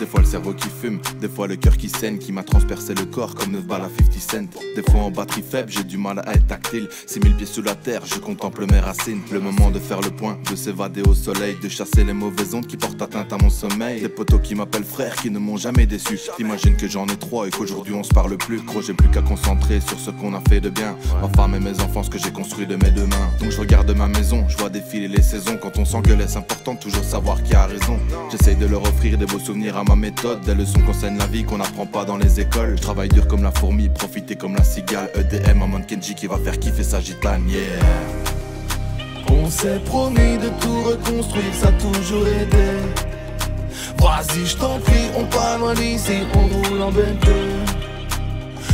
fois le cerveau qui fume, des fois le cœur qui saigne, qui m'a transpercé le corps comme 9 balles à 50 cents. Des fois en batterie faible, j'ai du mal à être tactile. 6000 pieds sous la terre, je contemple mes racines. Le moment de faire le point, de s'évader au soleil, de chasser les mauvaises ondes qui portent atteinte à mon sommeil. Des potos qui m'appellent frère, qui ne m'ont jamais déçu. T'imagines que j'en ai 3 et qu'aujourd'hui on se parle plus. Gros, j'ai plus qu'à concentrer sur ce qu'on a fait de bien. Ma femme et mes enfants, ce que j'ai construit de mes deux mains. Donc je regarde ma maison, je vois défiler les saisons. Quand on s'engueule, c'est important de toujours savoir qui a raison. J'essaye de leur offrir des beaux souvenirs à ma méthode, des leçons qu'enseigne la vie qu'on n'apprend pas dans les écoles. Je travaille dur comme la fourmi, profiter comme la cigale. EDM, Amon Kenji qui va faire kiffer sa gitane, yeah. On s'est promis de tout reconstruire, ça a toujours aidé. Vas-y, je t'en prie, on part loin d'ici, on roule en BNT.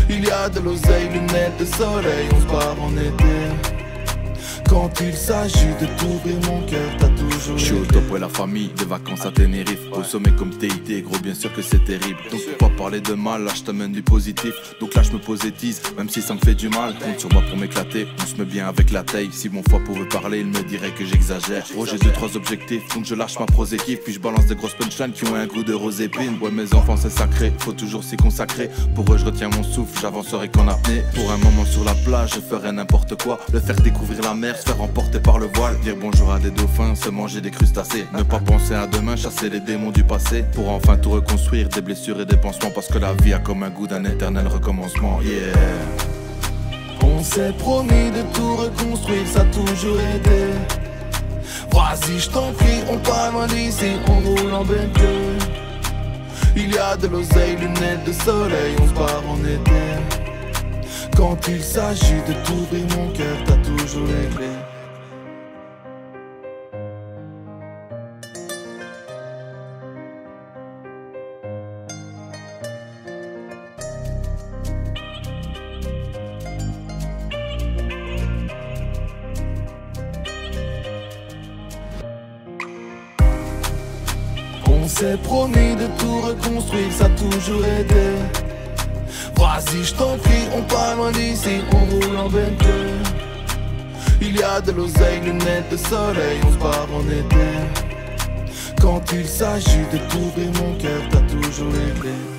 Il y a de l'oseille, lunettes de soleil, on se barre en été. Quand il s'agit de t'ouvrir mon cœur, t'as toujours Je suis au top, ouais, la famille, des vacances à Tenerife. Au sommet comme TIT, gros, bien sûr que c'est terrible. Donc pourquoi parler de mal, là je t'amène du positif. Donc là je me posétise, même si ça me fait du mal. Compte sur moi pour m'éclater, on se met bien avec la taille. Si mon foie pouvait parler, il me dirait que j'exagère. Oh, j'ai 2-3 objectifs, donc je lâche ma proséquipe. Puis je balance des grosses punchlines qui ont un goût de rose épine. Ouais, mes enfants c'est sacré, faut toujours s'y consacrer. Pour eux je retiens mon souffle, j'avancerai qu'en apnée. Pour un moment sur la plage, je ferai n'importe quoi. Le faire découvrir la mer, se faire emporter par le voile. Dire bonjour à des dauphins, se manger des crustacés. Ne pas penser à demain, chasser les démons du passé. Pour enfin tout reconstruire, des blessures et des pansements. Parce que la vie a comme un goût d'un éternel recommencement, yeah. On s'est promis de tout reconstruire, ça a toujours aidé. Vas-y, je t'en prie, on part loin d'ici, on roule en BNT. Il y a de l'oseille, lunettes de soleil, on se barre en été. Quand il s'agit de t'ouvrir mon cœur, t'as toujours les clés. On s'est promis de tout reconstruire, ça a toujours aidé. Vas-y, je t'en prie, on part loin d'ici, on roule en BNT. Il y a de l'oseille, lunettes de soleil, on se barre en été. Quand il s'agit de t'ouvrir mon cœur, t'as toujours les clés.